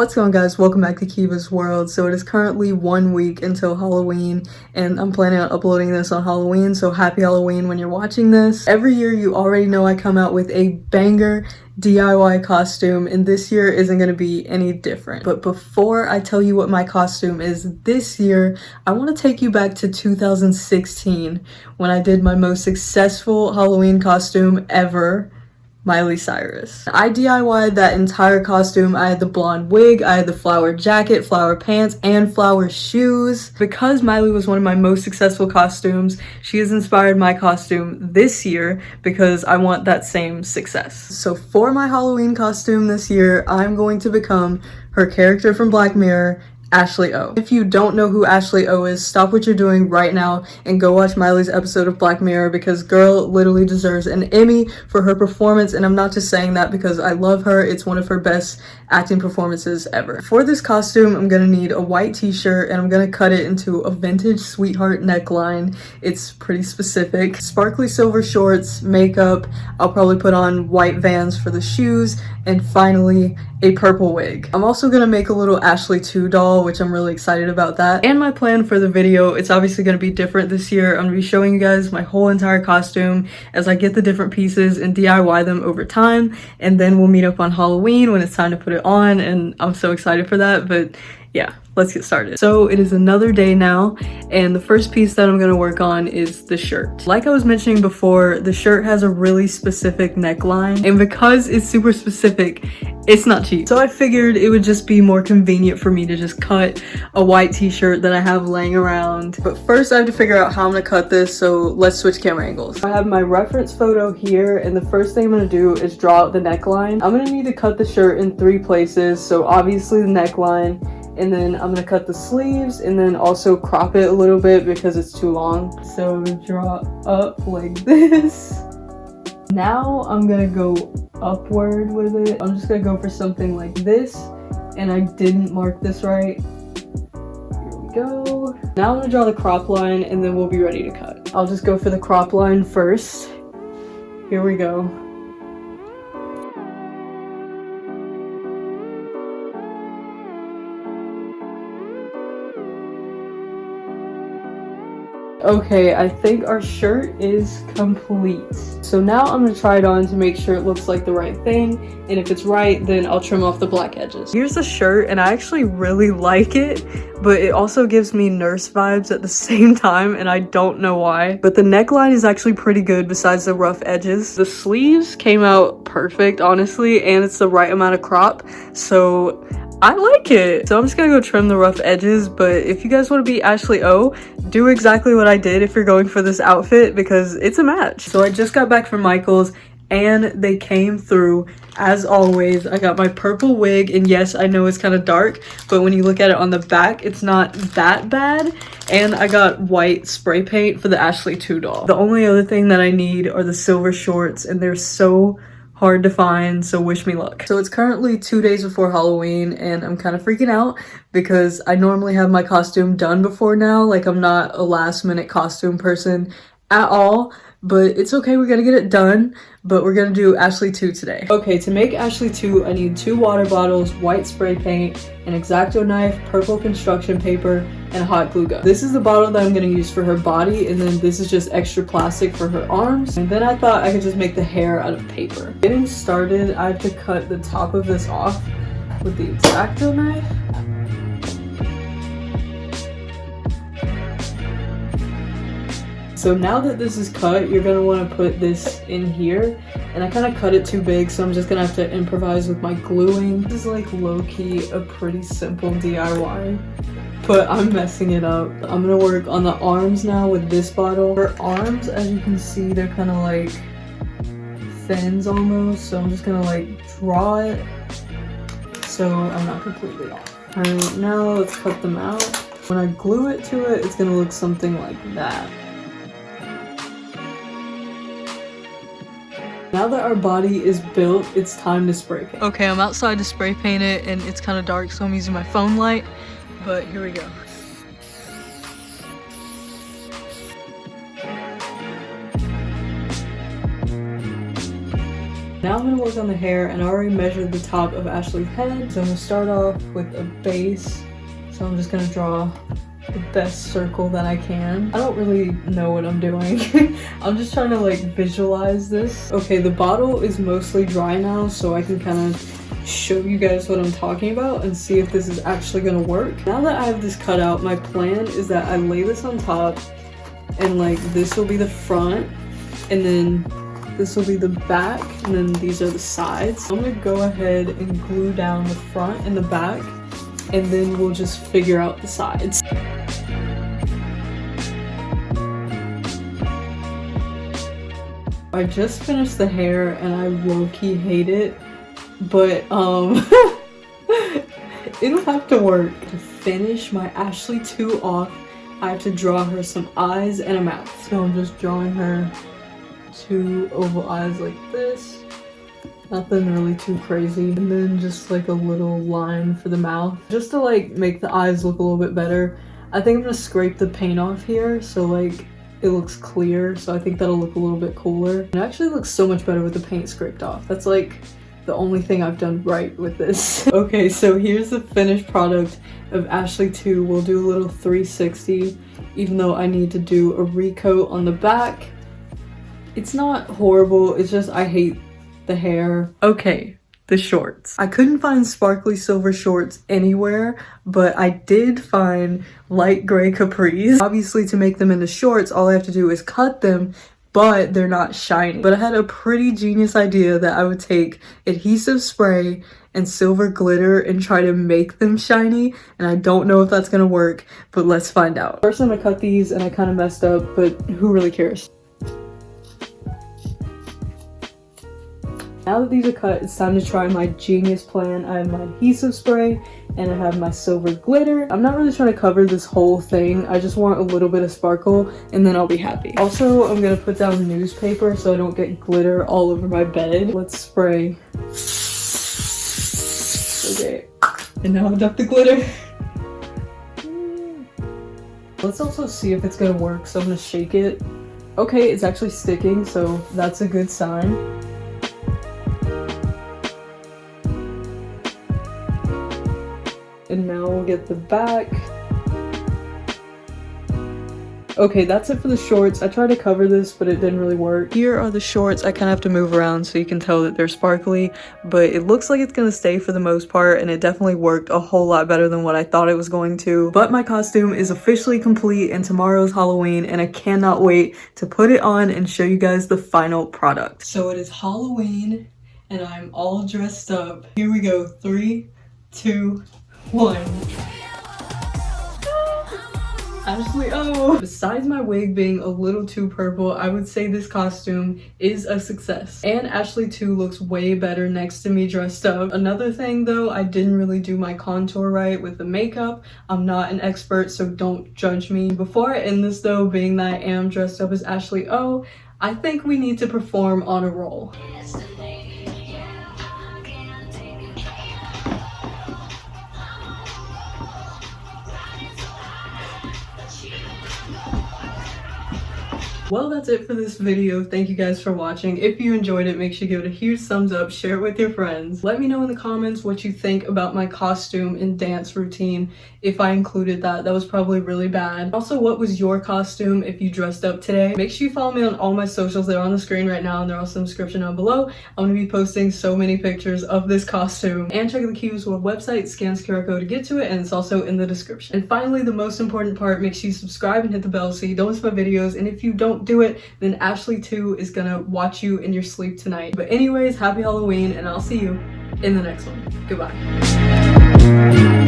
What's going on, guys? Welcome back to Keva'sWorld. So it is currently 1 week until Halloween, and I'm planning on uploading this on Halloween, so happy Halloween when you're watching this. Every year you already know I come out with a banger DIY costume, and this year isn't going to be any different. But before I tell you what my costume is this year, I want to take you back to 2016 when I did my most successful Halloween costume ever. Miley Cyrus. I DIY'd that entire costume. I had the blonde wig, I had the flower jacket, flower pants, and flower shoes. Because Miley was one of my most successful costumes, she has inspired my costume this year because I want that same success. So for my Halloween costume this year, I'm going to become her character from Black Mirror, Ashley O. If you don't know who Ashley O is, stop what you're doing right now and go watch Miley's episode of Black Mirror, because girl literally deserves an Emmy for her performance, and I'm not just saying that because I love her. It's one of her best acting performances ever. For this costume, I'm gonna need a white t-shirt, and I'm gonna cut it into a vintage sweetheart neckline. It's pretty specific. Sparkly silver shorts, makeup, I'll probably put on white Vans for the shoes, and finally a purple wig. I'm also gonna make a little Ashley 2 doll, which I'm really excited about that. And my plan for the video, it's obviously gonna be different this year. I'm gonna be showing you guys my whole entire costume as I get the different pieces and DIY them over time, and then we'll meet up on Halloween when it's time to put it on, and I'm so excited for that. But yeah, let's get started. So it is another day now, and the first piece that I'm gonna work on is the shirt. Like I was mentioning before, the shirt has a really specific neckline, and because it's super specific, it's not cheap. So I figured it would just be more convenient for me to just cut a white t-shirt that I have laying around. But first I have to figure out how I'm gonna cut this, so let's switch camera angles. I have my reference photo here, and the first thing I'm gonna do is draw out the neckline. I'm gonna need to cut the shirt in 3 places, so obviously the neckline, and then I'm gonna cut the sleeves and then also crop it a little bit because it's too long. So I'm gonna draw up like this. Now I'm gonna go upward with it. I'm just gonna go for something like this, and I didn't mark this right. Here we go. Now I'm gonna draw the crop line, and then we'll be ready to cut. I'll just go for the crop line first. Here we go. Okay, I think our shirt is complete. So now I'm gonna try it on to make sure it looks like the right thing, and if it's right, then I'll trim off the black edges. Here's the shirt, and I actually really like it, but it also gives me nurse vibes at the same time, and I don't know why. But the neckline is actually pretty good besides the rough edges. The sleeves came out perfect, honestly, and it's the right amount of crop, so I like it. So I'm just gonna go trim the rough edges, but if you guys want to be Ashley O, do exactly what I did if you're going for this outfit, because it's a match. So I just got back from Michael's, and they came through as always. I got my purple wig, and yes, I know it's kind of dark, but when you look at it on the back, it's not that bad. And I got white spray paint for the Ashley 2 doll. The only other thing that I need are the silver shorts, and they're so hard to find, so wish me luck. So it's currently 2 days before Halloween, and I'm kind of freaking out because I normally have my costume done before now. Like, I'm not a last minute costume person at all, but it's okay, we're gonna get it done. But we're gonna do Ashley 2 today. Okay, to make Ashley 2, I need 2 water bottles, white spray paint, an X-Acto knife, purple construction paper, and hot glue gun. This is the bottle that I'm gonna use for her body, and then this is just extra plastic for her arms. And then I thought I could just make the hair out of paper. Getting started, I have to cut the top of this off with the X-Acto knife. So now that this is cut, you're gonna wanna put this in here, and I kind of cut it too big, so I'm just gonna have to improvise with my gluing. This is like low-key a pretty simple DIY, but I'm messing it up. I'm gonna work on the arms now with this bottle. Her arms, as you can see, they're kind of like fins almost, so I'm just gonna like draw it so I'm not completely off. Alright, now let's cut them out. When I glue it to it, it's gonna look something like that. Now that our body is built, it's time to spray paint. Okay, I'm outside to spray paint it, and it's kind of dark, so I'm using my phone light, but here we go. Now I'm gonna work on the hair, and I already measured the top of Ashley's head. So I'm gonna start off with a base. So I'm just gonna draw the best circle that I can. I don't really know what I'm doing. I'm just trying to like visualize this. Okay, the bottle is mostly dry now, so I can kind of show you guys what I'm talking about and see if this is actually gonna work. Now that I have this cut out, my plan is that I lay this on top, and like this will be the front, and then this will be the back, and then these are the sides. I'm gonna go ahead and glue down the front and the back, and then we'll just figure out the sides. I just finished the hair and I low-key hate it, but it'll have to work. To finish my Ashley 2 off, I have to draw her some eyes and a mouth. So I'm just drawing her 2 oval eyes like this. Nothing really too crazy. And then just like a little line for the mouth, just to like make the eyes look a little bit better. I think I'm gonna scrape the paint off here so like it looks clear, so I think that'll look a little bit cooler. It actually looks so much better with the paint scraped off. That's like the only thing I've done right with this. Okay, so here's the finished product of Ashley 2. We'll do a little 360, even though I need to do a recoat on the back. It's not horrible, it's just I hate the hair. Okay, the shorts. I couldn't find sparkly silver shorts anywhere, but I did find light gray capris. Obviously, to make them into shorts, all I have to do is cut them, but they're not shiny. But I had a pretty genius idea that I would take adhesive spray and silver glitter and try to make them shiny, and I don't know if that's gonna work, but let's find out. First, I'm gonna cut these, and I kind of messed up, but who really cares? Now that these are cut, it's time to try my genius plan. I have my adhesive spray and I have my silver glitter. I'm not really trying to cover this whole thing. I just want a little bit of sparkle and then I'll be happy. Also, I'm gonna put down newspaper so I don't get glitter all over my bed. Let's spray. Okay, and now I've dumped the glitter. Let's also see if it's gonna work, so I'm gonna shake it. Okay, it's actually sticking, so that's a good sign. And now we'll get the back. Okay, that's it for the shorts. I tried to cover this, but it didn't really work. Here are the shorts. I kind of have to move around so you can tell that they're sparkly, but it looks like it's gonna stay for the most part, and it definitely worked a whole lot better than what I thought it was going to. But my costume is officially complete, and tomorrow's Halloween, and I cannot wait to put it on and show you guys the final product. So it is Halloween, and I'm all dressed up. Here we go, 3, 2, 1. Ashley, oh! Besides my wig being a little too purple, I would say this costume is a success. And Ashley 2 looks way better next to me dressed up. Another thing though, I didn't really do my contour right with the makeup. I'm not an expert, so don't judge me. Before I end this though, being that I am dressed up as Ashley O, I think we need to perform on a roll. Well, that's it for this video. Thank you guys for watching. If you enjoyed it, make sure you give it a huge thumbs up, share it with your friends. Let me know in the comments what you think about my costume and dance routine. If I included that, that was probably really bad. Also, what was your costume if you dressed up today? Make sure you follow me on all my socials. They're on the screen right now, and they're also in the description down below. I'm gonna be posting so many pictures of this costume. And check out the Keva'sWorld website, scan this QR code to get to it, and it's also in the description. And finally, the most important part, make sure you subscribe and hit the bell so you don't miss my videos. And if you don't do it, then Ashley 2 is gonna watch you in your sleep tonight. But anyways, happy Halloween, and I'll see you in the next one. Goodbye.